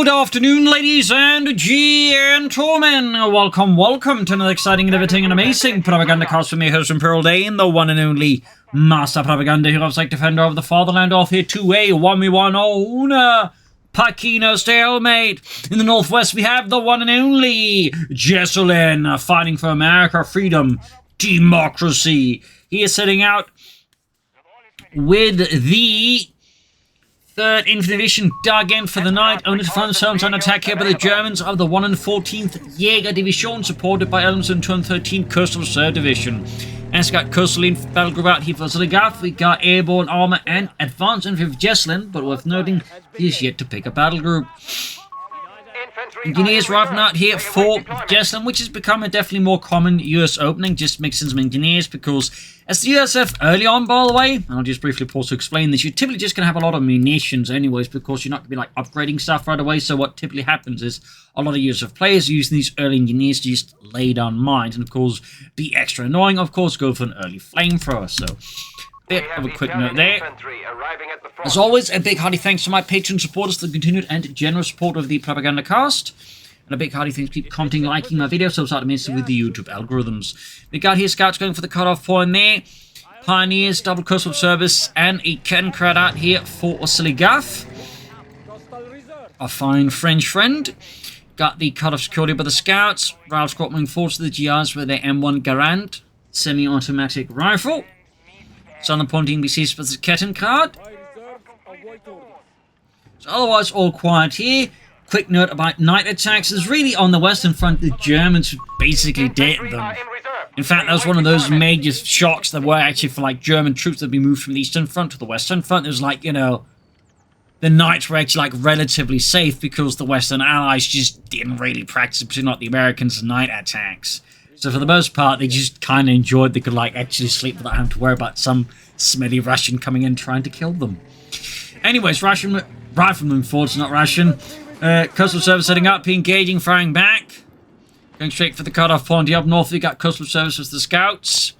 Good afternoon, ladies and gentlemen. Welcome to another exciting, innovating, and amazing Propagandacast from me, host Imperial Dane, the one and only Master Propaganda, who loves like defender of the fatherland, off here to a 1v1 owner, Pachino Stalemate. In the northwest, we have the one and only Jesulin, fighting for America, freedom, democracy. He is setting out with the 3rd Infantry Division dug in for the night, only to find themselves under attack here by the Germans of the 1 and 14th Jaeger Division, supported by elements of the 2 and 13th Coastal Reserve Division. And it's got Jesulin battle group out here for Oziligath. We got airborne armor and advanced infantry of Jesulin, but worth noting, he is yet to pick a battle group. Engineers arriving out here for Jesulin, which has become a definitely more common US opening, just mixing some engineers, because as the USF early on, by the way, and I'll just briefly pause to explain this, you're typically just going to have a lot of munitions anyways, because you're not going to be like upgrading stuff right away. So what typically happens is a lot of USF players are using these early engineers to just lay down mines, and of course, be extra annoying, of course, go for an early flamethrower. So bit of a quick note there. As always, a big hearty thanks to my Patreon supporters for the continued and generous support of the Propagandacast. And a big hearty thanks to keep commenting, liking my videos, so start immensely with the YouTube algorithms. We got here scouts going for the cutoff point there. Pioneers, double coastal service, and a cannon crowd out here for Oziligath. A fine French friend. Got the cutoff security by the scouts. Rail squad moving forward to the GRs with their M1 Garand semi-automatic rifle. Southern pointing BC's with the Ketten card. So otherwise, all quiet here. Quick note about night attacks is really on the western front, the Germans basically did them. In fact, that was one of those major shocks that were actually for like German troops that had been moved from the eastern front to the western front. It was like, you know, the nights were actually like relatively safe because the Western Allies just didn't really practice, particularly not the Americans, night attacks. So for the most part, they just kind of enjoyed they could like actually sleep without having to worry about some smelly Russian coming in trying to kill them. Anyways, Russian rifleman forwards, not Russian. Coastal Service setting up, engaging, firing back. Going straight for the cutoff point. Up north, we got Coastal Service with the scouts.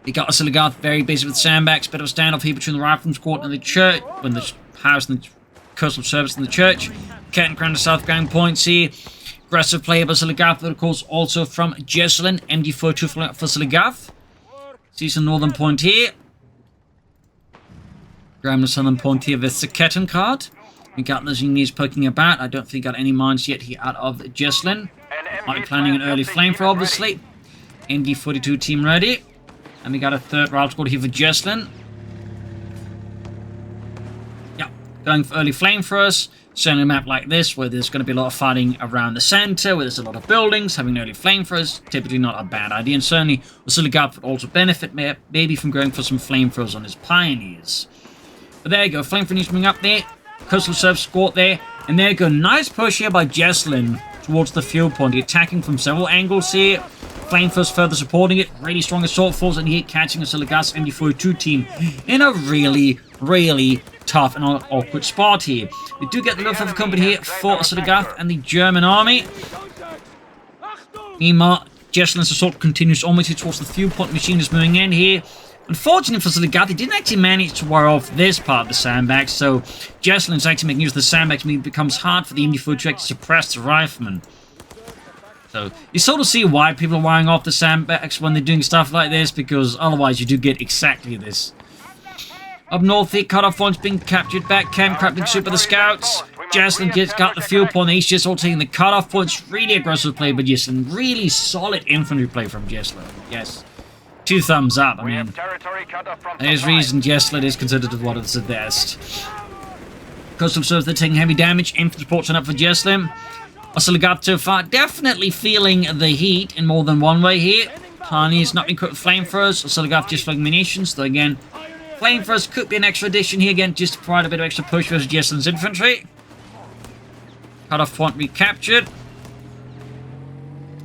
We got Oziligath very busy with sandbags. Bit of a standoff here between the rifleman squad and the church. When the house and the Coastal Service and the church. Canton Crown to south ground points here. Aggressive play by Oziligath, but of course also from Jesulin. MD42 for Oziligath. See some northern point here. Grab the southern point here with the Ketten card. We got those engineers poking about. I don't think got any mines yet here out of Jesulin. Might be planning an early flamethrower, obviously. MD42 team ready. And we got a 3rd route squad here for Jesulin. Yeah, going for early flamethrowers. Certainly a map like this, where there's going to be a lot of fighting around the center, where there's a lot of buildings, having early flamethrowers, typically not a bad idea. And certainly, Oziligath would also benefit maybe from going for some flamethrowers on his pioneers. But there you go, flamethrower coming up there. Coastal Service squad there, and there you go. Nice push here by Jesulin towards the fuel point. Attacking from several angles here. Flamethrowers further supporting it. Really strong assault force, and here catching Oziligath's MD42 team in a really, really tough and awkward spot here. We do get the Luftwaffe company here for Oziligath and the German army. Meanwhile, Jesulin's assault continues almost towards the fuel point. Machine is moving in here. Unfortunately for Oziligath, he didn't actually manage to wire off this part of the sandbags, so Jesulin's actually making use of the sandbags, meaning it becomes hard for the MD4 to actually suppress the riflemen. So you sort of see why people are wiring off the sandbags when they're doing stuff like this, because otherwise you do get exactly this. Up north, the cutoff point's being captured back. Cam crapping super the scouts. Jesulin got the fuel point. He's just all taking the cutoff points. Really aggressive play by Jesulin. Really solid infantry play from Jesulin. Yes. 2 thumbs up. I mean, there's reason Jesulin is considered one of the best. Coastal Service, they're taking heavy damage. Infantry supports up for Jesulin. Oziligath so far definitely feeling the heat in more than one way here. Pioneers not being equipped with flamethrowers. Oziligath just flying munitions. Though again, flamethrowers could be an extra addition here again, just to provide a bit of extra push versus Jesulin's infantry. Cutoff point recaptured.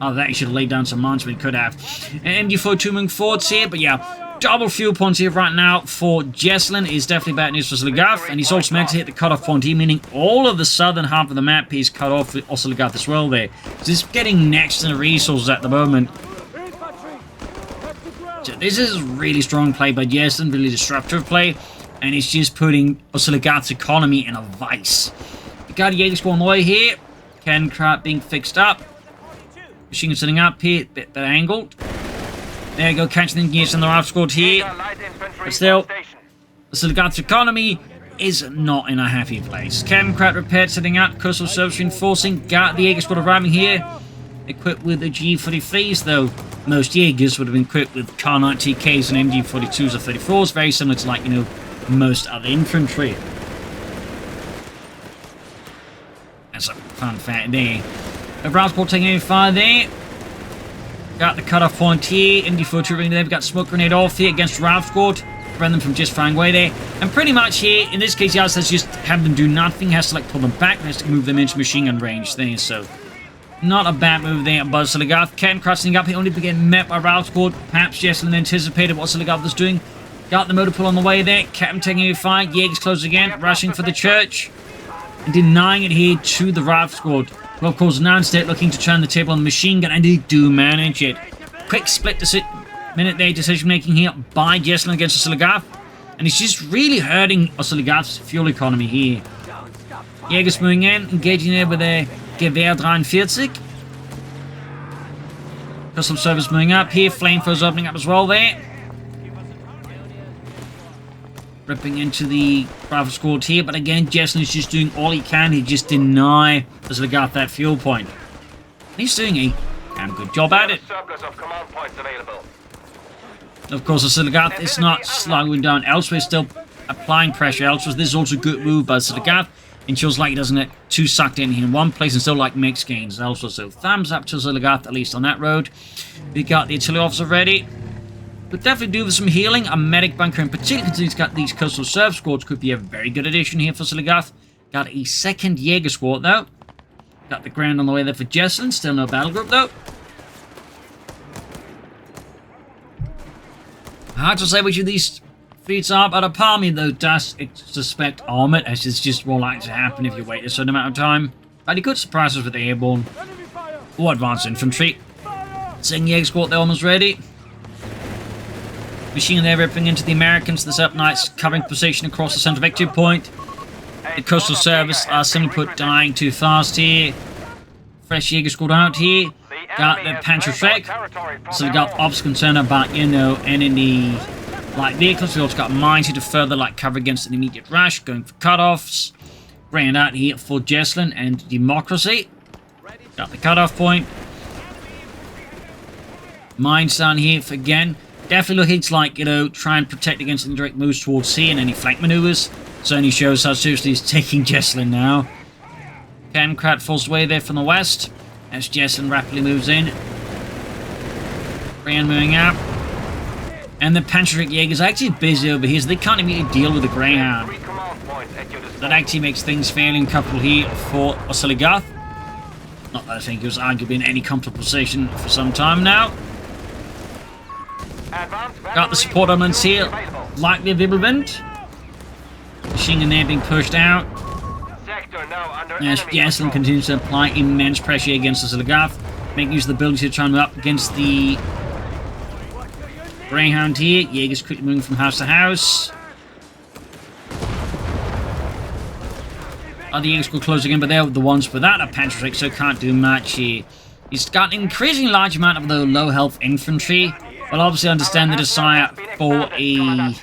Oh, that should have laid down some mines we could have. And MD42 moving forwards here, but yeah, double fuel points here right now for Jesulin is definitely bad news for Oziligath, and he's also meant to hit the cutoff point here, meaning all of the southern half of the map is cut off for Oziligath as well there. So he's getting next to the resources at the moment. So this is really strong play by Jesulin, really disruptive play, and it's just putting Oziligath's economy in a vice. We got a Jaeger squad on the way here. Cairncraft being fixed up. Machine gun sitting up here, bit angled. There you go, catching the engineers in the RAF squad here. But still, the Oziligath's economy is not in a happy place. Cairncraft repaired, setting out. Coastal service reinforcing. Got the Jaeger squad arriving here. Equipped with the G43s, though most Jaegers would have been equipped with Kar-9 TKs and MG42s or 34s, very similar to, like, you know, most other infantry. That's a fun fact there. The Browsport taking any fire there. Got the cutoff point here. MG42 there. We've got smoke grenade off here against Ralph squad. Prevent them from just firing away there. And pretty much here, in this case, he has to just have them do nothing. He has to, like, pull them back. He has to move them into machine gun range there, so not a bad move there by Oziligath. Ken crossing up, he only began met by Ralph squad. Perhaps Jesulin anticipated what Oziligath was doing. Got the motor pull on the way there. Captain taking a fire. Jaeger's close again. Rushing for the church. And denying it here to the Ralph squad. Well, of course, now instead looking to turn the table on the machine gun. And they do manage it. Quick split minute there decision making here by Jesulin against Oziligath. And it's just really hurting Oziligath's fuel economy here. Jaeger's moving in. Engaging there with a Gewehr 43. Custom service moving up here. Flamethrowers opening up as well there. Ripping into the rifle squad here. But again, Jesulin is just doing all he can. He just deny Oziligath that fuel point. He's doing a damn good job at it. Of course, Oziligath is not slowing down elsewhere. Still applying pressure elsewhere. This is also a good move by Oziligath. Ensures like he doesn't get too sucked in one place and still like makes gains also. So thumbs up to Oziligath, at least on that road. We got the artillery officer ready. Could definitely do with some healing. A medic bunker in particular, because he's got these coastal serve squads, could be a very good addition here for Oziligath. Got a second Jaeger squad though. Got the ground on the way there for Jesulin. Still no battle group though. Hard to say which of these feats are, but a part of me though does suspect armoured, as it's just more likely to happen if you wait a certain amount of time. But he could surprise us with the airborne or advanced infantry. Second Jaeger squad, they're almost ready. Machine there ripping into the Americans. The Up Knights covering position across the central victory point. The coastal service are simply put dying too fast here. Fresh Jaeger squad out here. Got the Panzer Trek. So we got ops concerned about, you know, enemy light vehicles. We also got mines here to further like cover against an immediate rush. Going for cutoffs. Bringing out here for Jesulin and Democracy. Got the cutoff point. Mines down here for again. Definitely looking to, like, you know, try and protect against any direct moves towards sea and any flank maneuvers. Certainly shows how seriously he's taking Jesulin now. Cairncraft falls away there from the west as Jesulin rapidly moves in. Greyhound moving out. And the Panzerich Jaeger's actually busy over here, so they can't immediately deal with the Greyhound. That actually makes things fairly uncomfortable here for Oziligath. Not that I think he was arguably in any comfortable position for some time now. Got the support elements here, likely a Wirbelwind. Machine gun there being pushed out. As Jesulin continues to apply immense pressure against Oziligath, making use of the ability to try and move up against the Greyhound here. Jaeger's quickly moving from house to house. The Jaegers go close again, but they're the ones without a Panzerich, so can't do much here. He's got an increasingly large amount of the low health infantry. Well, obviously understand the desire for a...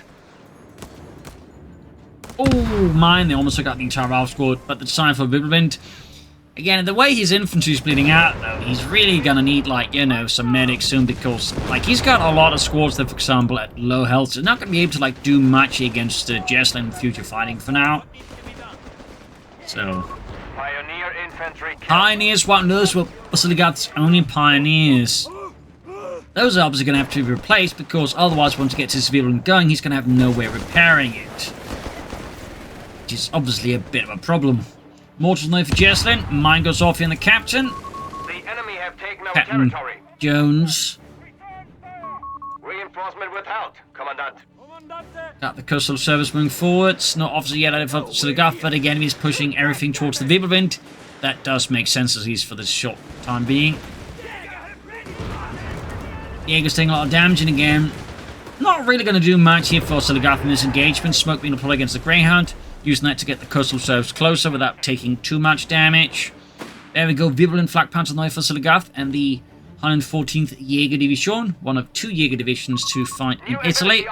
Oh, mine. They almost took out the entire Ralph squad, but the desire for a Wirbelwind. Again, the way his infantry's bleeding out, though, he's really gonna need, like, you know, some medics soon, because, like, he's got a lot of squads that, for example, at low health, so not gonna be able to, like, do much against Jesulin in future fighting for now. So... Pioneers, what those were Oziligath's only pioneers. Those obviously are going to have to be replaced, because otherwise, once he gets his civilian going, he's going to have no way of repairing it. Which is obviously a bit of a problem. Mortals no for Jesulin. Mine goes off in the captain. The enemy have taken our Captain territory. Jones. Reinforcement withheld, Commandant. Got the coastal service moving forwards. Not obviously yet out of Oziligath, but again, he's pushing everything towards the Wirbelwind. That does make sense, at least for this short time being. Jaeger's taking a lot of damage, and again, not really going to do much here for Oziligath in this engagement. Smoke being deployed against the Greyhound. Using that to get the coastal reserves closer without taking too much damage. There we go. Virulent flak panzer on the way for Oziligath and the 114th Jaeger Division. One of 2 Jaeger divisions to fight in Italy.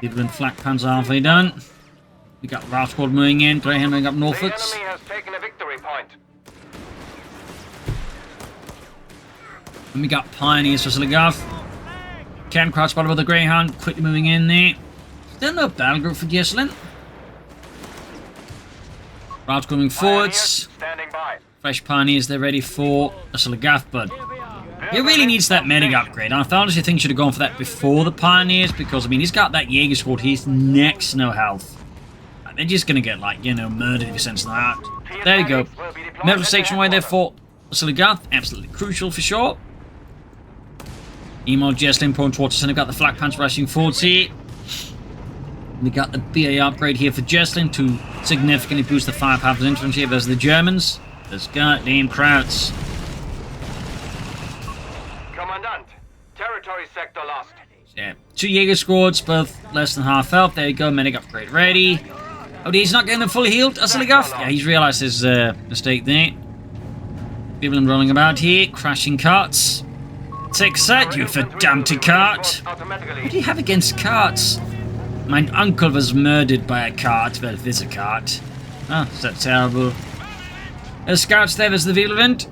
Virulent flak panzer halfway done. We got Ralph squad moving in. Greyhound moving up northwards. The enemy has taken a victory point. And we got Pioneers for Oziligath. Cannon crouch spotted with the Greyhound. Quickly moving in there. Still no battle group for Jesulin. Ralph going forwards. Standing by. Fresh Pioneers, they're ready for Oziligath, but he really needs that medic upgrade. I honestly think he should have gone for that before the Pioneers, because, I mean, he's got that Jaeger squad. He's next to no health. They're just going to get, like, you know, murdered if you sense that. There you go. Medical station away there for Oziligath. Absolutely crucial for sure. Emo Jesulin pulling towards us, and we've got the flak panzer rushing forwards here. We got the BA upgrade here for Jesulin to significantly boost the firepower of his infantry versus the Germans. Those goddamn Krauts. Commandant, territory sector lost. Yeah, 2 Jaeger squads, both less than half health. There you go, medic upgrade ready. Oh, he's not getting them fully healed, Oziligath? Yeah, he's realised his mistake there. People rolling about here, crashing carts. Take that, you verdammte cart! What do you have against carts? My uncle was murdered by a cart. Well, it is a cart. Oh, is that terrible? There's scouts there, there's the Virulent.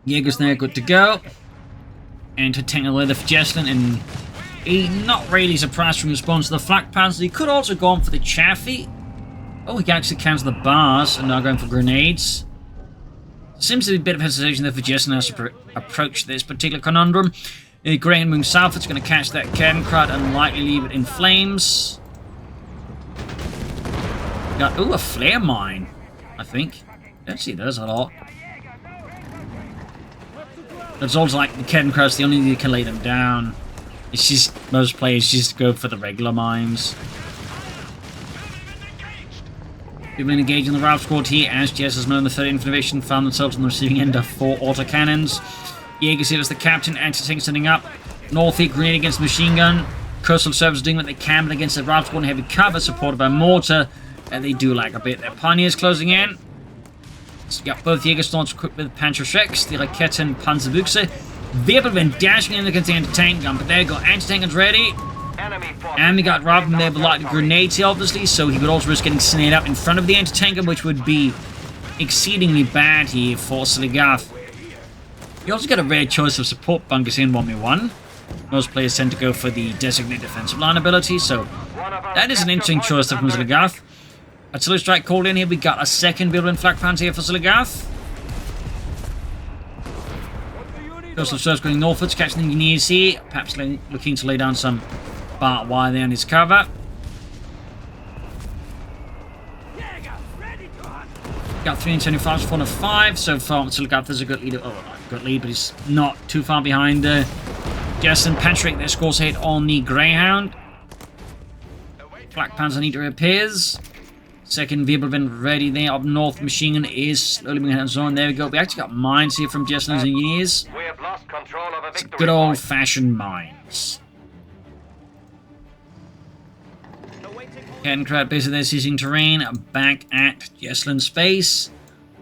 Jaeger's there, good to go. And to tank the leather for Jesulin, and he not really surprised from response to the flak panzer. He could also go on for the Chaffee. Oh, he can actually cancel the bars and now going for grenades. Seems to be a bit of hesitation there for Jesulin as to approach this particular conundrum. Greyhound moving south, it's going to catch that cannon crowd and likely leave it in flames. Got, ooh, a flare mine, I think. Don't see those a lot. It's also like the cannon crowds, the only thing you can lay them down. It's just, most players just go for the regular mines. People engaging the Ralph squad here as Jesulin and the 3rd Infantry Division found themselves on the receiving end of 4 autocannons. Jaeger here as the captain, anti-tank standing up. North here, grenade against machine gun. Coastal service doing what they can, but against the Ralph squad heavy cover, supported by mortar. And they do like a bit. Their Pioneers closing in. So you got both Jaeger squads equipped with Panzerschrecks, the Raketen Panzerbuchse. Wirbelwind dashing in against the anti-tank gun, but there you go, anti-tank is ready. And we got Rob there with light grenades here, obviously, so he would also risk getting snared up in front of the anti-tanker, which would be exceedingly bad here for Oziligath. You also get a rare choice of support bunkers in 1v1. Most players tend to go for the designated defensive line ability, so that is an interesting choice from Oziligath. Artillery strike called in here. We got a second Virulent flak panzer here for Oziligath. Coastal Surge going northwards, catching the engineers here. Perhaps looking to lay down some barbed wire there on his cover. Got 375 to 405 so far. Oziligath there's a good lead. Oh, not a good lead, but he's not too far behind. Jesulin Patrick, their scores hit on the Greyhound. Flak panzer need to reappears. Second Wirbelwind ready there. Up north, machine gun is slowly moving hands on. There we go. We actually got mines here from Jesulin's engineers. We have lost control of a victory Good old-fashioned mines. Cannon crowd basically there seizing terrain back at Jesulin's space.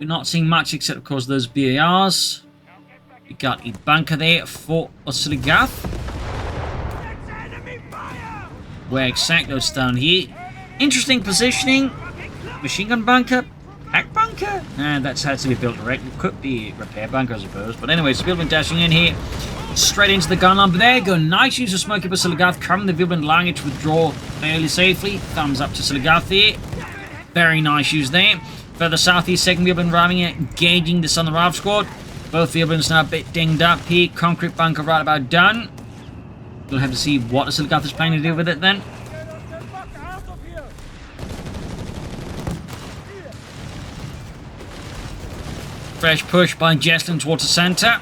We're not seeing much except, of course, those BARs. We got a bunker there for Oziligath. Where exactly it's down here. Interesting positioning. Machine gun bunker. Hack bunker. That's had to be built directly. Could be repair bunker, I suppose. But anyways, Wirbelwind dashing in here. Straight into the gun line. But there you go. Nice use of smoke up Oziligath. Covering the Wirbelwind, allowing it to withdraw fairly safely. Thumbs up to Oziligath here. Very nice use there. Further southeast, second Wirbelwind arriving here. Engaging this on the Ralph squad. Both Wirbelwinds now a bit dinged up here. Concrete bunker right about done. We'll have to see what Oziligath is planning to do with it then. Fresh push by Jesulin towards the centre.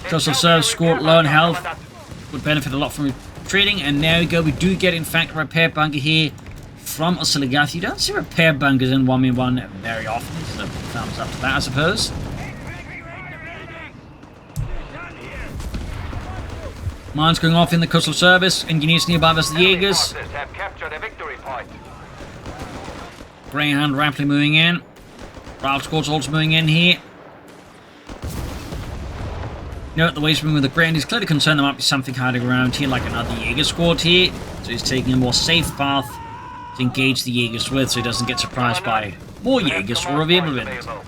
Coastal Service scored low on health. Would benefit a lot from retreating. And there we go. We do get, in fact, a repair bunker here from Oziligath. You don't see repair bunkers in 1v1 very often. So thumbs up to that, I suppose. Mines going off in the coastal service. Engineers nearby versus the Enemy Jaegers. forces have captured a victory point. Greyhound rapidly moving in. Ralph squad's also moving in here. Note the way he's moving with the Greyhound, he's clearly concerned there might be something hiding around here, like another Jaeger squad here. So he's taking a more safe path to engage the Jaegers with, so he doesn't get surprised by more Jaegers or a Wirbelwind.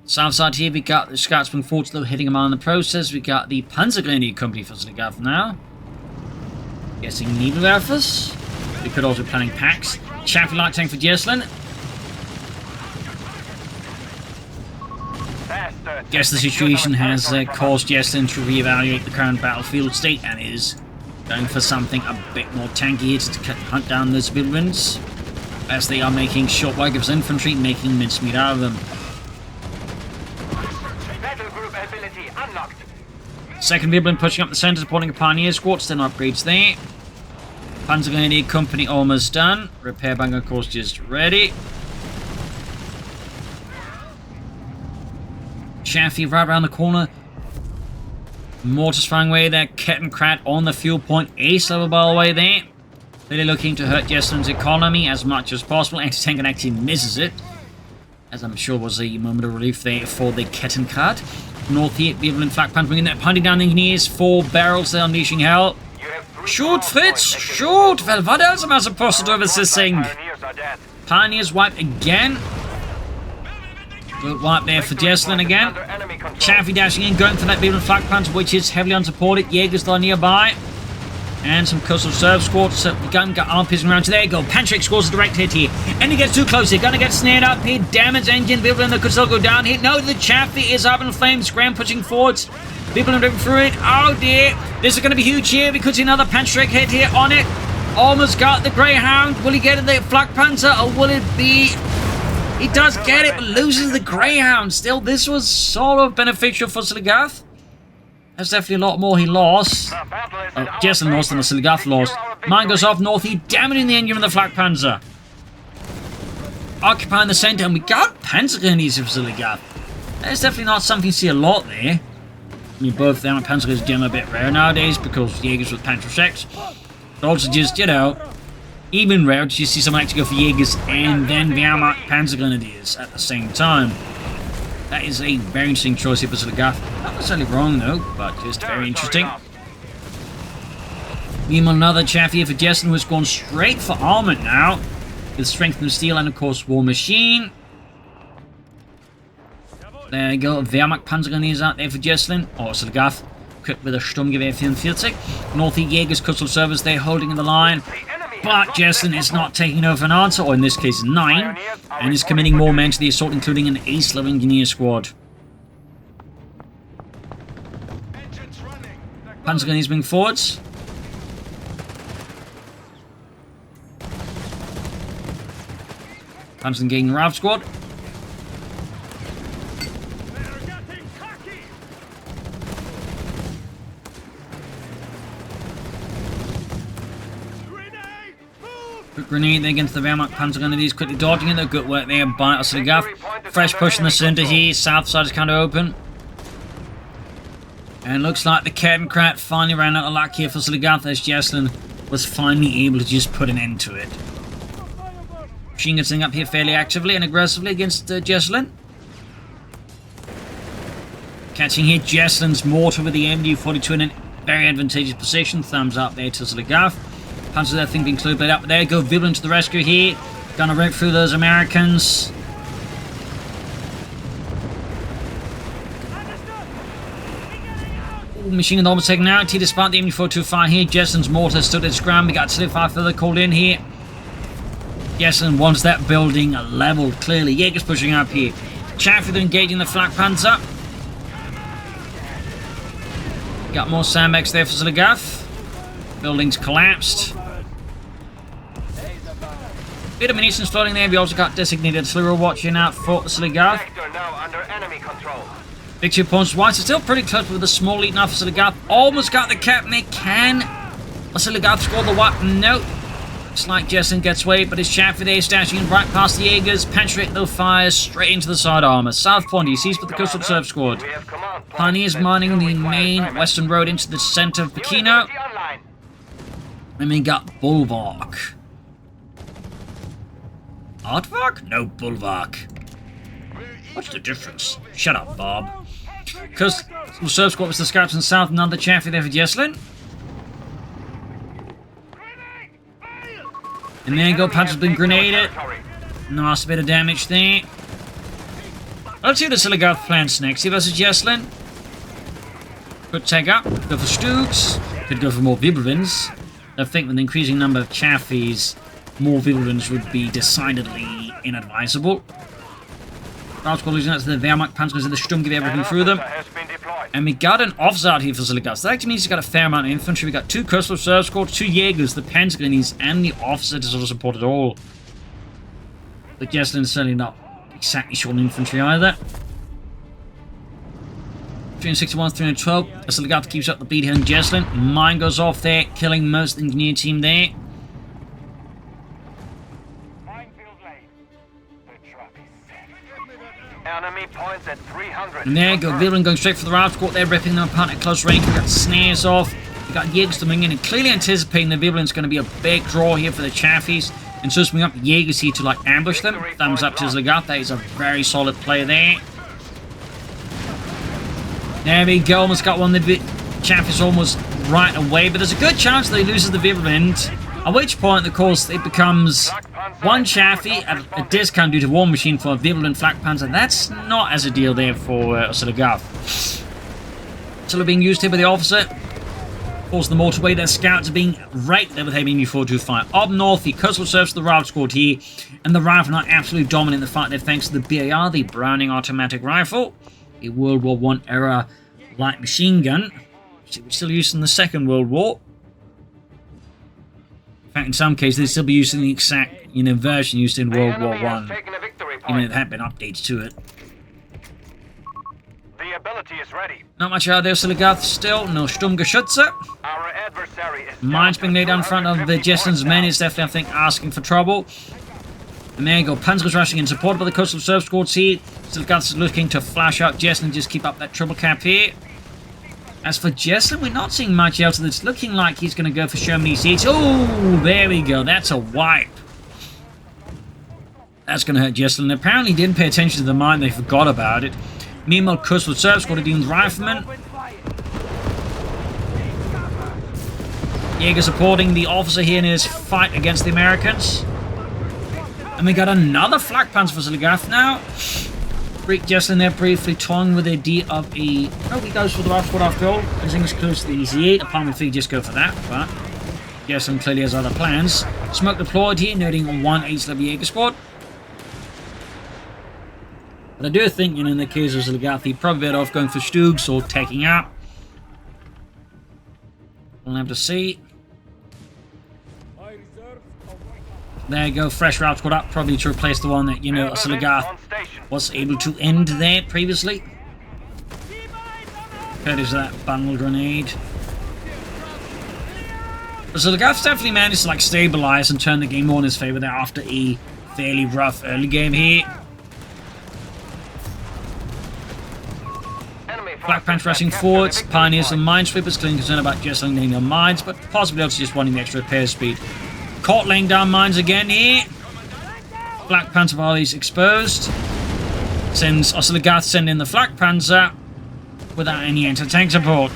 South side here, we got the Scotsman forts though hitting them on in the process. We got the Panzergrenadier Company for Oziligath now. Guessing Nebelwerfers. We could also be planning packs. Chaffee light tank for Jesulin. Guess the situation has caused Jesulin to reevaluate the current battlefield state and is going for something a bit more tanky here to hunt down those Wirbelwinds, as they are making short work of his infantry, making mincemeat out of them. Second Wirbelwind pushing up the centre, supporting a Pioneer squad, still no upgrades there. Panzergrenadier Company almost done. Repair bunker, of course, just ready. Chaffee right around the corner. Mortars firing away there. Kettenkrat on the fuel point. Ace level by the way there. Really looking to hurt Jesulin's economy as much as possible. Anti-tank and actually misses it, as I'm sure was a moment of relief there for the Kettenkrat. North here, Wirbelwind flak punch bringing that, punting down the engineers. 4 barrels there, unleashing hell. Shoot, Fritz! Shoot! Well, what else am I supposed to do with this thing? Pioneers wipe again. Good wipe there for Jesulin again. Chaffee dashing in, going for that Wirbelwind flak punch, which is heavily unsupported. Jaegers are nearby. And some coastal serve squads. So the gun got arm piercing around. So there you go. Pantrick scores a direct hit here. And he gets too close here. Gonna get snared up here. Damage engine. Wirbelwind that could still go down here. No, the Chaffee is up in flames. Graham pushing forwards. Wirbelwind ripping through it. Oh dear. This is going to be huge here. We could see another Pantrick hit here on it. Almost got the Greyhound. Will he get the Flak Panzer or will it be... He does get it, but loses the Greyhound. Still, this was sort of beneficial for Oziligath. There's definitely a lot more he lost. Jesulin lost than the Oziligath lost. Mine goes off north, he damaging the engine of the Flak Panzer. Occupying the centre, and we got Panzergrenadiers of Oziligath. That's definitely not something you see a lot there. I mean, both them and Panzergrenadiers are getting a bit rare nowadays because Jaegers with Panzerschecks. But also just, you know, even rare to see someone actually go for Jaegers and then Wehrmacht Panzergrenadiers at the same time. That is a very interesting choice here for Oziligath. Not necessarily wrong though, but just very interesting. Meanwhile, another chaff here for Jesulin, who's gone straight for armoured now. With strength and steel and of course War Machine. There you go, Wehrmacht Panzergrenadiers out there for Jesulin. Or Oziligath, equipped with a Sturmgewehr 44. Northie Jaegers coastal service, they're holding in the line. But Jesulin is not taking over an answer, or in this case 9, and is committing more men to the assault, including an ace-level engineer squad. Panzergrenadiers moving forwards. Panzer engaging the Rav squad. Quick grenade there against the Wehrmacht Panzergrenadiers, quickly dodging it. Good work there by Oziligath. Fresh push in the centre here. South side is kind of open. And looks like the Kettenkrat finally ran out of luck here for Oziligath, as Jesulin was finally able to just put an end to it. Machine gun sitting up here fairly actively and aggressively against Jesulin. Catching here Jesulin's mortar with the MD-42 in a very advantageous position. Thumbs up there to Oziligath. Panzer that thing being cleared up. There you go, Wirbelwind to the rescue here. Gonna rip through those Americans. Ooh, machine gun almost taken out here despite the MD-42 fire here. Jesulin's mortar stood its ground. We got 5 further called in here. Jesulin wants that building leveled clearly. Jaegers pushing up here. Chaffee engaging the Flak Panzer. Got more sandbags there for Oziligath. Buildings collapsed. Bit of munitions floating there. We also got designated artillery watching out for Oziligath. Victory points wise. It's still pretty close with a small lead now for Oziligath. Almost got the captain. They can Oziligath score the what? Nope. Looks like Jesulin gets away, but his Chaffee there stashing right past the Jaegers. Pantrick though fires straight into the side armor. South Point, he sees with the coastal serve squad. command point. Pioneers that mining the still requires main payment. western road into the center of Pachino. University online. And we got Bulwark. Aardvark? No, Bulwark. What's the difference? Shut up, Bob. Because the Serb squad was the scouts in south, another chaffee there for Jesulin. And there you go, Punch has been grenaded. Nice bit of damage there. Let's see what the Oziligath plans next. He versus Jesulin. Could take up, go for Stooks. Could go for more Vibrevins. I think with an increasing number of chaffies, more Vibrevins would be decidedly inadvisable. Last call losing out to the Wehrmacht Panzers in the Sturm, give everything through them. And we got an offside here for Oziligath. That actually means he's got a fair amount of infantry. We got 2 coastal reserve squads, 2 Jaegers, the Pentagonese, and the offset to sort of support it all. But Jesulin's certainly not exactly short on infantry either. 361, 312. Oziligath keeps up the beat here in Jesulin. Mine goes off there, killing most of the engineer team there. Enemy points at 300. And there you go, Villain going straight for the Ralph Court. They're ripping them apart at close range. We got snares off. We got Jaegers coming in and clearly anticipating the Villain's going to be a big draw here for the Chaffies. And so swing up Jaegers here to like ambush them. Thumbs up to Oziligath. That is a very solid play there. There we go. Almost got one of the Chaffies almost right away. But there's a good chance that he loses the Villain. At which point, of course, it becomes one Chaffee at a discount due to War Machine for a Vibrant Flak Panzer. That's not as a deal there for Oziligath. Still being used here by the officer. Of course, the motorway, their scouts are being right there with heavy MU-425. Up north, the coastal serves the Ralph squad here. And the Rifle are absolutely dominant in the fight there thanks to the BAR, the Browning Automatic Rifle. A World War I era light machine gun, which was still used in the Second World War. In fact, in some cases, they'd still be using the exact, version used in World War I. Even if there had been updates to it. The ability is ready. Not much out there, Oziligath still. No Sturmgeschütze. Our adversary is Mines being laid down in front of the Jesulin's men is definitely, I think, asking for trouble. And there you go, Panzers rushing in, supported by the coastal reserve squads here. Oziligath is looking to flash out Jesulin, just keep up that triple cap here. As for Jesulin, we're not seeing much else. It's looking like he's going to go for Sherman seats. Oh, there we go. That's a wipe. That's going to hurt Jesulin. Apparently didn't pay attention to the mine. They forgot about it. Meanwhile, Coastal Reserve Squad dealing with Riflemen. Jaeger supporting the officer here in his fight against the Americans. And we got another flak panzer for Oziligath now. Break Jesulin there briefly toying with the idea of a... Oh, he goes for the Ralph squad after all. I think it's close to the EZ8. Apparently, if he just go for that, but Jesulin clearly has other plans. Smoke deployed here, noting one H-level Jaeger squad. But I do think, in the case of Oziligath, he'd probably better off going for Stoogs or taking up. We'll have to see. There you go, fresh Ralph squad up, probably to replace the one that, Oziligath was able to end there previously. Courtesy of that bundle grenade. Oziligath's definitely managed to stabilize and turn the game more in his favor there after a fairly rough early game here. Black Panther rushing forwards, Pioneers and Minesweepers clearly concerned about Jesulin laying down mines, but possibly also just wanting the extra repair speed. Caught laying down mines again here. Black Panther volleys exposed. Sends Oziligath send in the Flak Panzer without any anti-tank support.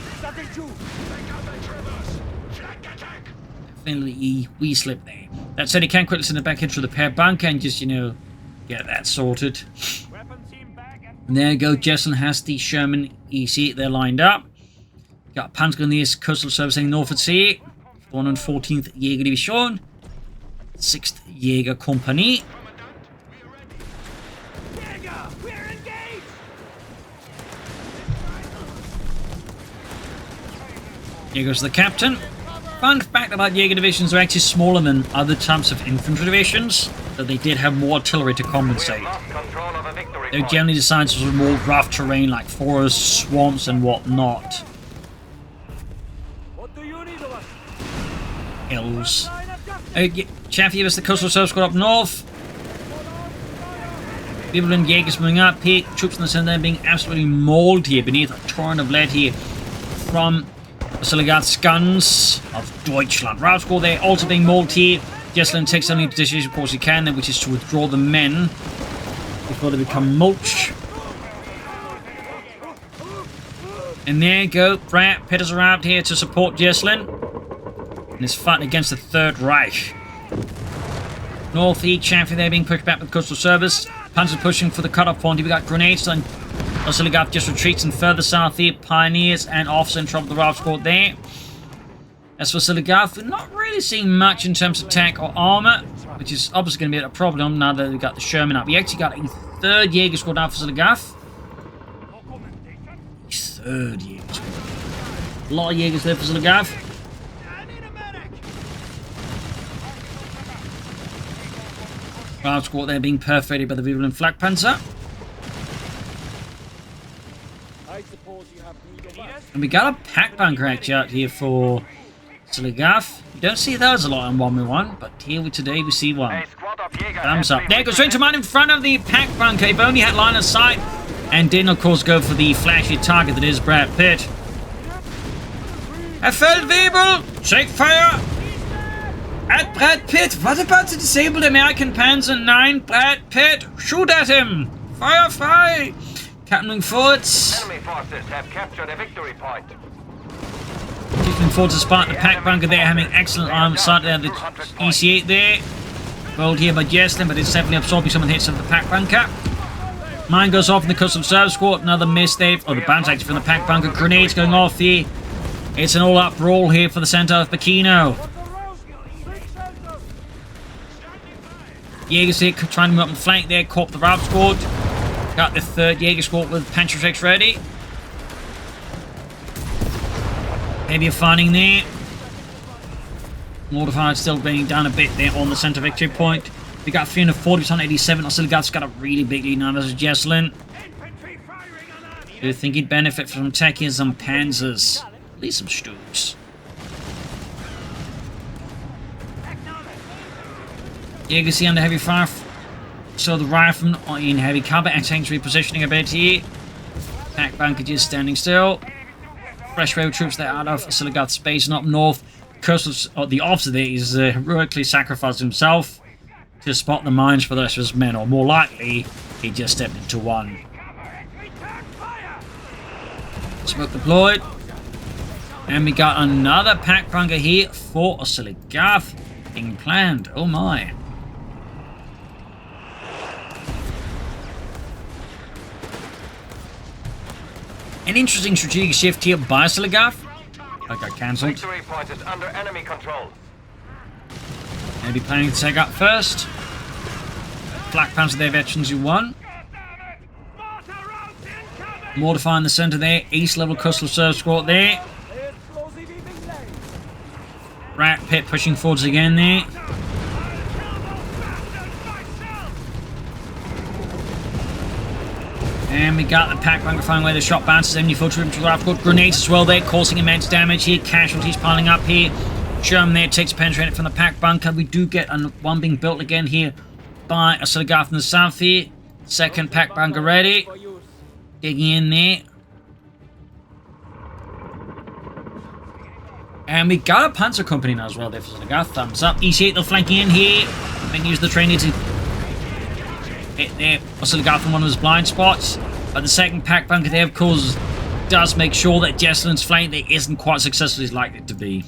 Definitely we slip there. That said, he can quickly send it back into the repair bunker and just, get that sorted. And there you go, Jesulin has the Sherman EC, they're lined up. Got Panzergrenadiers Coastal Servicing North at Sea, 114th Jaeger Division, 6th Jaeger Company. Here goes the captain. Fun fact about Jaeger divisions are actually smaller than other types of infantry divisions, but they did have more artillery to compensate. They generally designed for more rough terrain like forests, swamps, and whatnot. Hills. Chaffee gives us the coastal reserve squad up north. People in Jaegers moving up here. Troops in the center being absolutely mauled here beneath a torrent of lead here from Oziligath's guns of Deutschland. Rout squad there also being mauled here. Jesulin takes the only decision, of course, he can, which is to withdraw the men before they become mulch. And there you go. Brad Pitt has arrived here to support Jesulin in his fight against the Third Reich. North East Chaffee there being pushed back with coastal service. Panzer pushing for the cutoff point. We got grenades, and Oziligath just retreats and further south here. Pioneers and officers in trouble with the Rout squad there. As for Oziligath, we're not really seeing much in terms of tech or armor, which is obviously going to be a problem now that we've got the Sherman up. We actually got a third Jaeger squad out for Oziligath. Third Jaeger squad. A lot of Jaegers there for Oziligath. Rout squad there being perforated by the Jesulin flak panzer. And we got a pack bunker actually out here for Oziligath. You don't see those a lot on 1v1, but here today we see one. Thumbs up. There goes straight to mine in front of the pack bunker. He only had line of sight and didn't, of course, go for the flashy target that is Brad Pitt. Feldwebel! Take fire! At Brad Pitt! What about the disabled American Panzer 9? Brad Pitt! Shoot at him! Fire free! Captain forwards. Enemy forces have captured a victory point. Captain forwards is part of the pack bunker there, having excellent arm sight there. The EC8 there. Rolled here by Jesulin, but it's definitely absorbing some of the hits of the pack bunker. Mine goes off in the custom service squad. Another miss there. Oh, the bounce actually from the pack bunker. Grenades going off here. It's an all-up brawl here for the center of Pachino. Jaegers here trying to move up and flank there. Caught the Rout squad. Got the third Jaeger squad with Panther 6 ready. Maybe a finding there. Mortified still bringing down a bit there on the center victory point. We got 340 on 87. Oziligath's got a really big lead now. There's Jesulin. Do you think he'd benefit from taking some panzers? At least some Stugs. Jaegers here under heavy fire. So the riflemen are in heavy cover and tanks repositioning a bit here. Pack bunker just standing still. Fresh rail troops that are out of Oziligath's base and up north. The officer there is heroically sacrificed himself to spot the mines for the rest of his men, or more likely, he just stepped into one. Smoke deployed. And we got another pack bunker here for Oziligath being planned. Oh my. An interesting strategic shift here by Oziligath. That got cancelled. Victory point is under enemy control. Maybe planning to take up first. Black Panther there, veterans who won. Mortifying the center there. East level coastal service squad there. Rat Pit pushing forwards again there. And we got the pack bunker finding where the shot bounces. Enemy infantry to the squad. Grenades as well there, causing immense damage here. Casualties piling up here. Sherman there takes a penetrator from the pack bunker. We do get one being built again here by Oziligath in the south here. Second pack bunker ready. Digging in there. And we got a panzer company now as well there for Oziligath. Thumbs up. EC8 they're flanking in here. Then use the trainee to hit there. Oziligath in one of his blind spots. But the second pack bunker there, of course, does make sure that Jesulin's flank there isn't quite successful as likely to be.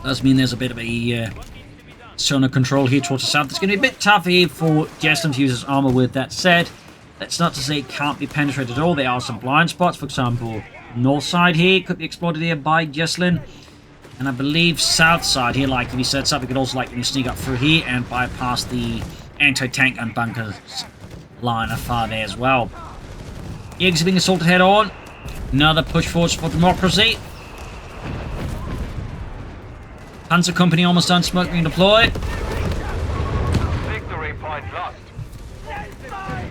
Does mean there's a bit of a zone of control here towards the south. It's going to be a bit tough here for Jesulin to use his armor. With that said, that's not to say it can't be penetrated at all. There are some blind spots, for example, north side here could be exploited here by Jesulin. And I believe south side here, like if he sets up, he could also like sneak up through here and bypass the anti-tank and bunkers line afar there as well. Jaegers are being assaulted head on. Another push forwards for democracy. Panzer company almost done. Smoke being deployed. Victory point lost.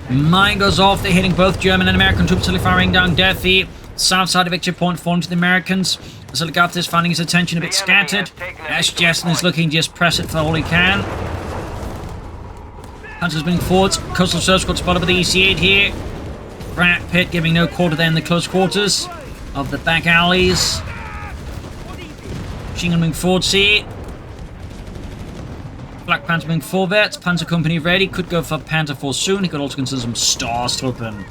Mine goes off. They're hitting both German and American troops, totally firing down death here. South side of victory point falling to the Americans. Oziligath is finding his attention a bit scattered. As Jesulin is looking, just press it for all he can. Panzer's moving forwards. Coastal Reserve Squad spotted by the EC8 here. Rat Pit giving no quarter there in the close quarters of the back alleys. Machine gun moving forwards here. Black Panther moving forwards. Panzer Company ready. Could go for Panther 4 soon. He could also consider some stars to open.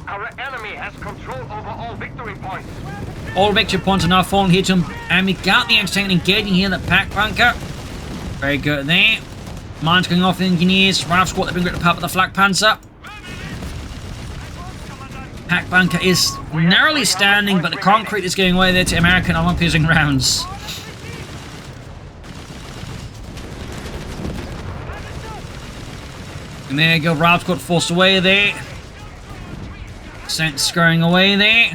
Our enemy has control over all victory points. All victory points are now falling here to him. And we got the anti-tank engaging here in the pack bunker. Very good there. Mines going off the engineers. Rifle squad they've been rid of the power of the Flak Panzer. Pack bunker is narrowly standing, but the concrete is going away there to American armor-piercing rounds. And there you go, Rifle squad forced away there. Sent scurrying away there.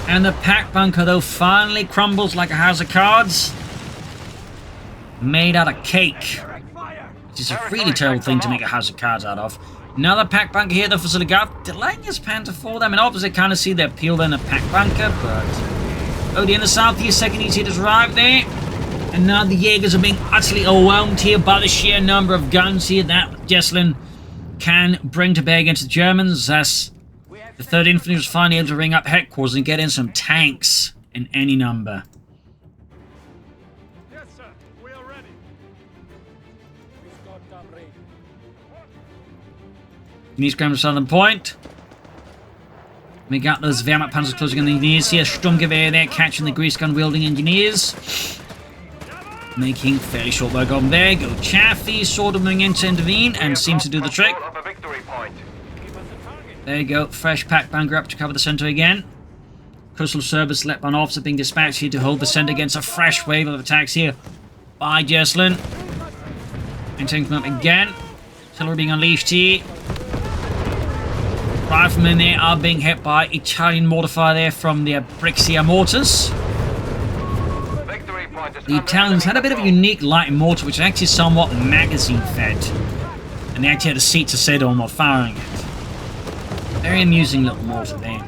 And the pack bunker, though, finally crumbles like a house of cards. Made out of cake. Which is a really terrible thing to make a house of cards out of. Another pack bunker here, though, for Oziligath. Delaying his Panther 4 them. And obviously, kind of see the appeal in a pack bunker, but... Oh, in the southeast, second EC has arrived there. And now the Jaegers are being utterly overwhelmed here by the sheer number of guns here that Jesulin can bring to bear against the Germans. As the 3rd Infantry was finally able to ring up headquarters and get in some tanks in any number. Yes, sir. We are ready. East Grand Southern Point. We got those Wehrmacht Panzers closing on the engineers here. Sturmgewehr there, catching the grease gun wielding engineers. Making fairly short work of them there. Go Chaffee, sort of moving in to intervene and seems to do the trick. There you go, fresh pack bunker up to cover the center again. Coastal Service led by an officer being dispatched here to hold the center against a fresh wave of attacks here by Jesulin. And taking them up again. Artillery being unleashed here. Riflemen there are being hit by Italian mortar fire there from the Brixia mortars. The Italians had a bit of a unique light mortar which is actually somewhat magazine fed. And they actually had a seat to sit on while firing it. Very amusing little mortar there.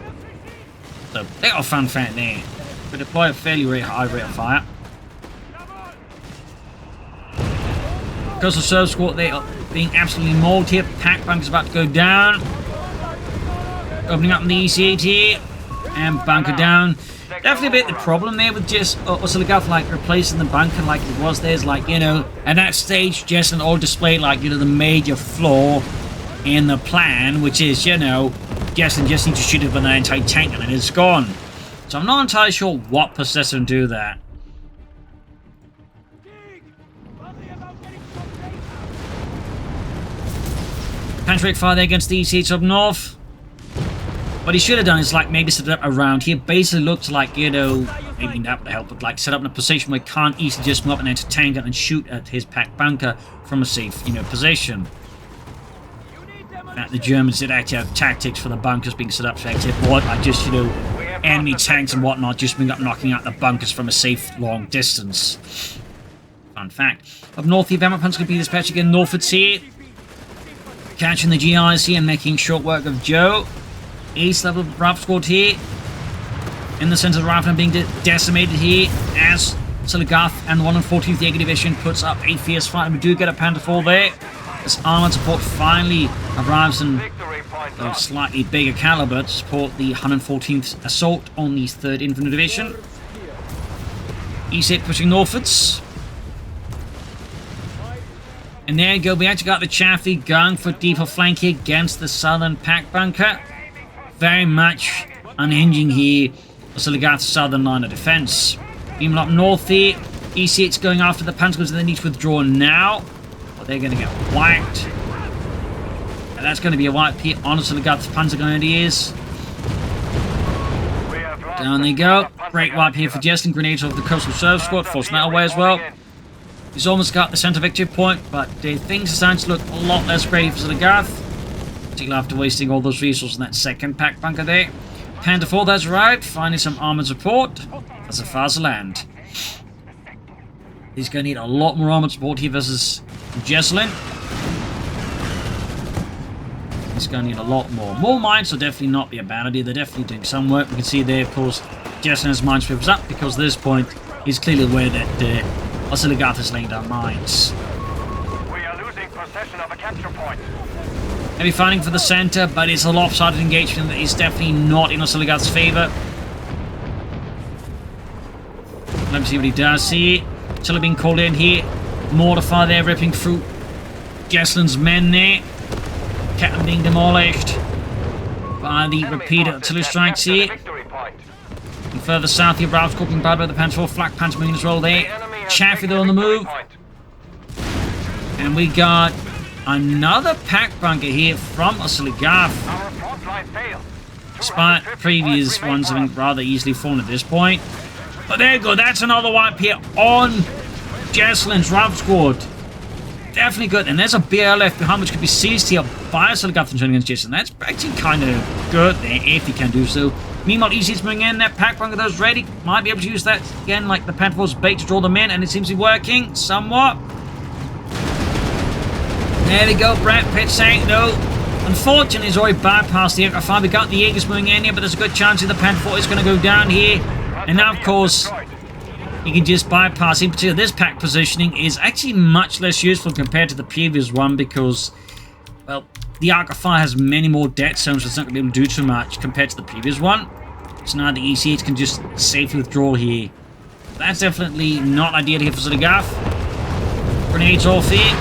So, little fun fact there. We deploy a fairly high rate of fire. Coastal Service Squad, they are being absolutely mauled here. Pack bunker's about to go down. Opening up in the EC8 here. And bunker down. Definitely a bit the problem there with just Oziligath, like, replacing the bunker like it was. There's, like, you know, at that stage, Jesulin all displayed, like, you know, the major flaw in the plan, which is, you know, Jesulin just needs to shoot it with an anti-tank and it's gone. So I'm not entirely sure what possessed him to do that. Patrick fire there against the EC8 up north. What he should have done is, like, maybe set it up around here. Basically looked like, you know, maybe that would help, but, like, set up in a position where he can't easily just move up an anti-tank and shoot at his pack bunker from a safe, you know, position. The Germans did actually have tactics for the bunkers being set up to actually avoid, like, just, you know, enemy tanks and whatnot, just being up knocking out the bunkers from a safe, long distance. Fun fact. Up north, the Wehrmacht Panzer could be dispatched again northwards here. Catching the GIs here and making short work of Joe. East level Rifle Squad here. In the center of the riflemen being decimated here as Oziligath and the 114th Jaeger Division puts up a fierce fight. And we do get a Panther 4 there. As armored support finally arrives in a slightly bigger caliber to support the 114th Assault on the 3rd Infantry Division. EC8 pushing northwards. And there you go, we actually got the Chaffee going for deeper flank here against the southern pack bunker. Very much unhinging here Oziligath's southern line of defense. Beam up north here. EC8's going after the Panzers because they need to withdraw now. But they're going to get whacked. And that's going to be a wipe here on Oziligath's Panzer Grenadiers. Down they go. Great wipe here for Jesulin. Grenades of the Coastal Service Squad. Forcing that away as well. He's almost got the center victory point, but things are starting to look a lot less great for Oziligath. Particularly after wasting all those resources in that second pack bunker there. Panther 4, that's right. Finding some armored support as a far as the land. He's going to need a lot more armored support here versus Jesulin. He's going to need a lot more. More mines will definitely not be a bad idea. They're definitely doing some work. We can see there, of course, Jesulin has mine sweepers up because at this point he's clearly aware that Oziligath is laying down mines. We are losing possession of a capture point. Heavy fighting for the center, but it's a lopsided engagement that is definitely not in Oziligath's favor. Let me see what he does here. Tiller being called in here. Mortify there, ripping through Jesulin's men there. Captain being demolished by the repeated artillery strikes here. And further south here, Ralph's being bad by the Panther, Flak Panther moving as well there. Chaffee though on the move. And we got another pack bunker here from Oziligath. Despite previous ones having rather easily fallen at this point. But there you go, that's another wipe here on Jesulin's Ralph squad. Definitely good. And there's a BR left behind which could be seized here by Oziligath and turning against Jesulin. That's actually kind of good there if he can do so. Meanwhile, EC's moving in. That pack bunker those ready. Might be able to use that again like the Panther's bait to draw them in, and it seems to be working somewhat. There we go. Brett Pitt saying no. Unfortunately, he's already bypassed the Echo 5. We got the Jaegers moving in here, but there's a good chance that the Panther is going to go down here. And now, of course, you can just bypass. In particular, this pack positioning is actually much less useful compared to the previous one because, well, the Arc of Fire has many more dead zones, so it's not going to be able to do too much compared to the previous one. So now the EC8 can just safely withdraw here. That's definitely not ideal here for Oziligath. Grenades off here.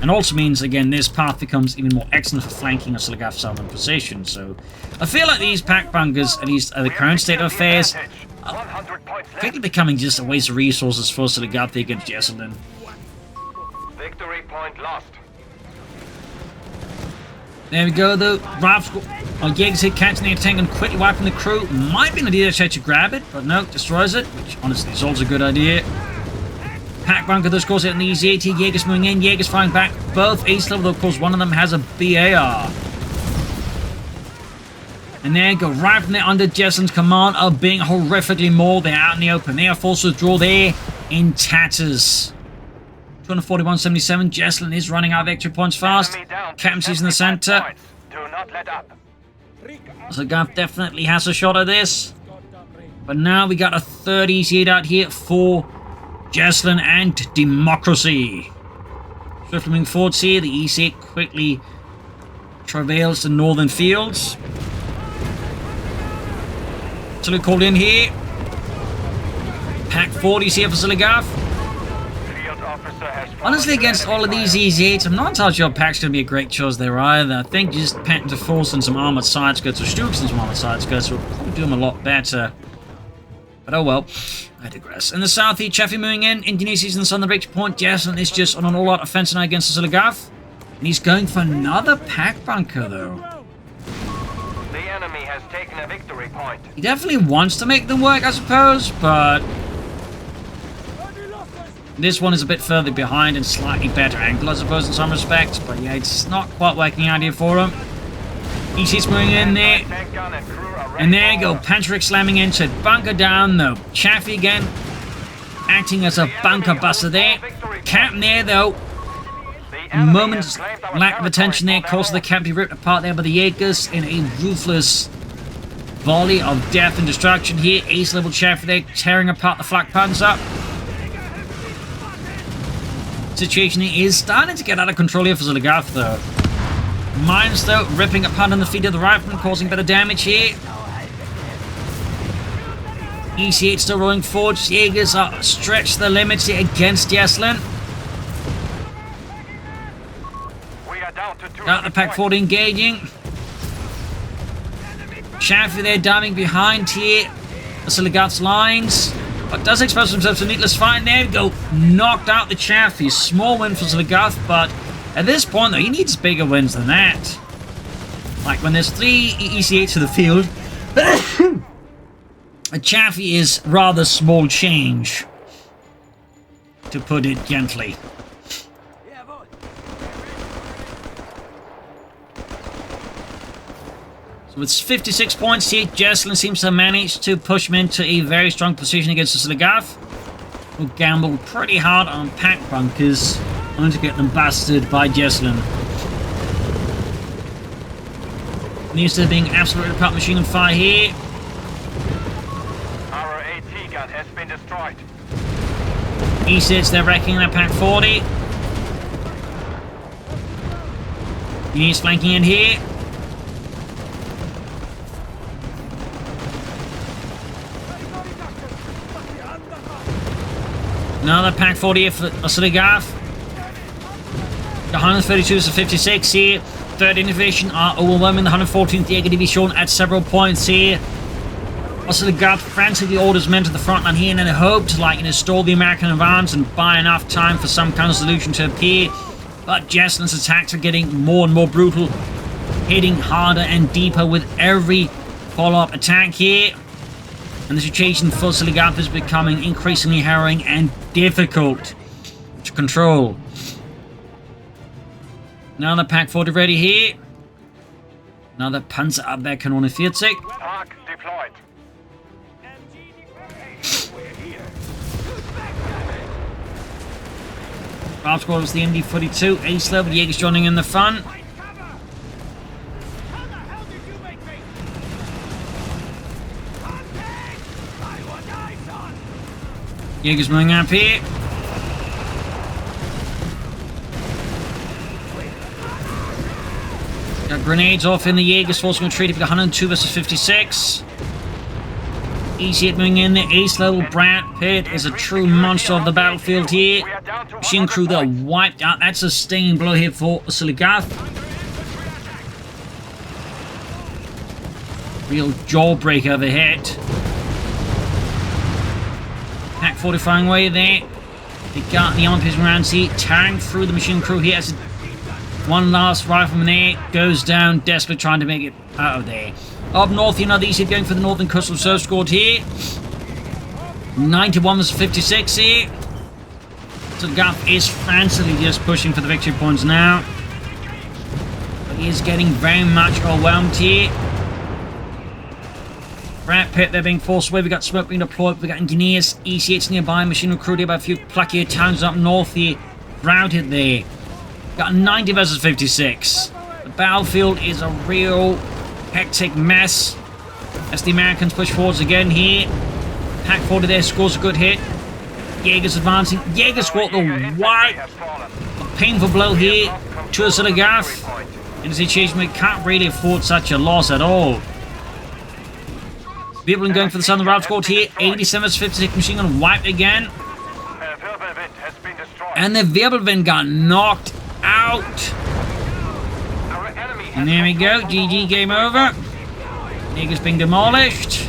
And also means, again, this path becomes even more excellent for flanking Oziligath's southern position. So I feel like these pack bunkers, at least at the current state of affairs, quickly becoming just a waste of resources for Oziligath against Jesulin. Victory point lost. There we go, though. Ralph's Jaeger's hit catching the tank and quickly wiping the crew. Might be an idea to try to grab it, but no, destroys it, which honestly is also a good idea. Pack bunker does cause it an easy 80. Jaeger's moving in, Jaeger's firing back. Both ace level, though, of course, one of them has a BAR. And there you go, right from there under Jesulin's command of being horrifically mauled. They're out in the open. They are forced to withdraw there in tatters. 241.77. Jesulin is running out of victory points fast. Captaincy's in the center. Oziligath definitely has a shot at this. But now we got a third EC8 out here for Jesulin and democracy. Swiftly moving forwards here. The EC8 quickly travails the northern fields. Artillery called in here. Pack 40s here for Oziligath. Honestly, against all of these EZ8s, I'm not entirely sure Pack's going to be a great choice there either. I think just Panther Force and some armoured side skirts, or Stukes and some armoured side skirts, will probably do him a lot better. But oh well, I digress. In the south, Chaffee moving in. Indonesia's in the southern victory point. Jesulin is just on an all-out offensive now against Oziligath. And he's going for another pack bunker, though. The enemy has taken a victory point. He definitely wants to make them work, I suppose, but this one is a bit further behind and slightly better angle, I suppose, in some respects. But yeah, it's not quite working out here for him. EC's moving in there. And there you go, Panther slamming into it. Bunker down, though. Chaffee again, acting as a bunker buster there. Captain there, though. A moment's lack of attention there caused the camp to be ripped apart there by the Jaegers in a ruthless volley of death and destruction here. Ace level Chaffee there, tearing apart the flak panzer. Situation is starting to get out of control here for Oziligath, though. Mines, though, ripping apart on the feet of the rifleman, causing better damage here. EC8 still rolling forward. Jaegers are stretched to the limits here against Jesulin. Got the pack 40 engaging. Chaffee there diving behind here. Oziligath's lines. But does expose himself to a needless fight. There we go. Knocked out the Chaffee. Small win for Oziligath, but at this point, though, he needs bigger wins than that. Like when there's 3 EC8s to the field, a Chaffee is rather small change, to put it gently. So with 56 points here, Jesulin seems to have managed to push him into a very strong position against Oziligath, who gambled pretty hard on pack bunkers, only to get them bastard by Jesulin. Needs to being absolutely apart machine on fire here. Our AT gun has been destroyed. He sits there wrecking that Pack 40. He's flanking in here. Another Pack 40 for Oziligath. The 132s to 56 here. 3rd Division are overwhelming the 114th Jaeger Division at several points here. Oziligath frantically orders men to the front line here and then hopes to, like, stall the American advance and buy enough time for some kind of solution to appear. But Jesulin's attacks are getting more and more brutal, hitting harder and deeper with every follow-up attack here. And the situation for Oziligath is becoming increasingly harrowing and difficult to control. Another Pack 40 ready here. Another Panzerabwehrkanone 40. Park deployed. Rob squad was the MD-42. Ace level. Jaeger's joining in the fun. Jaeger's moving up here. Got grenades off in the Jaeger's forcing retreat for 102 versus 56. Easy hit moving in. The ace level. Brad Pitt is a true monster of the battlefield here. Machine crew there wiped out. That's a stinging blow here for Oziligath. Real jawbreaker of a hit. Pack 40 firing away there. They got the armor piercing rounds here. Tearing through the machine crew here. As one last rifleman there goes down, desperately trying to make it out of there. Up north, you know, these are going for the Northern Coastal Reserve squad here. 91 versus 56 here. So Gaff is frantically just pushing for the victory points now. But he is getting very much overwhelmed here. Rat Pit, they're being forced away. We got smoke being deployed. We got engineers, EC8s nearby, machine recruited by a few pluckier towns up north here. Routed there. Got 90 versus 56. The battlefield is a real hectic mess as the Americans push forwards again here. Pack 40 there scores a good hit. Jaeger's advancing. Jaeger scored the white. A painful blow here to Oziligath. In a situation we can't really afford such a loss at all. Jesulin going for the southern route squad here. 87 versus 56 machine gun wiped again. And the Wirbelwind got knocked out. And there we go. GG, game over. Jaeger's being demolished.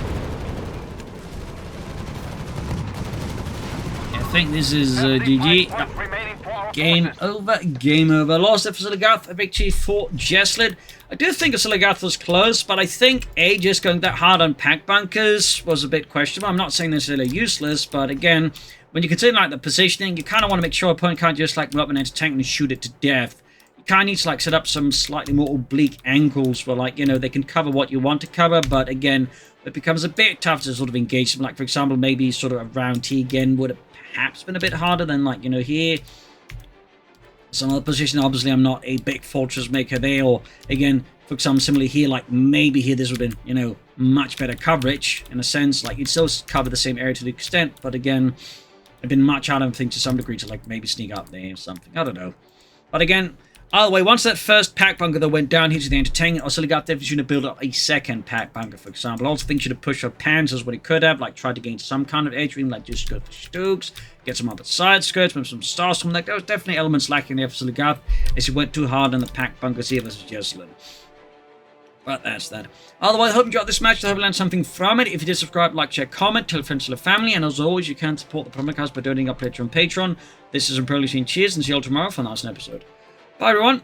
I think this is GG. Game over. Game over. Lost for Oziligath. A victory for Jesulin. I do think Oziligath was close, but I think just going that hard on pack bunkers was a bit questionable. I'm not saying necessarily useless, but again, when you consider like the positioning, you kind of want to make sure opponent can't just like run up and tank and shoot it to death. You kind of need to like set up some slightly more oblique angles where, like, you know, they can cover what you want to cover, but again, it becomes a bit tough to sort of engage them. Like, for example, maybe sort of around T again would have perhaps been a bit harder than, like, you know, here. Some other position, obviously, I'm not a big fortress maker there, or again, for example, similarly here, like maybe here this would have been, you know, much better coverage in a sense. Like, you'd still cover the same area to the extent, but again, it'd been much harder, I think, to some degree to like maybe sneak up there or something. I don't know. But again, either way, once that first pack bunker that went down here to the entertainment, Oziligath definitely should have built up a second pack bunker, for example. I also think should have pushed up Panzers what he could have, like tried to gain some kind of edge, like just go for Stokes, get some other side skirts, maybe some Starstorm. Like, there was definitely elements lacking there for Oziligath as he went too hard on the pack bunkers here versus Jesulin. But that's that. Otherwise, I hope you enjoyed this match. I hope you learned something from it. If you did, subscribe, like, share, comment, tell friends, tell family, and as always, you can support the Propagandacaster by donating up later on Patreon. This is Imperial Machine. Cheers, and see you all tomorrow for the next episode. Bye, everyone.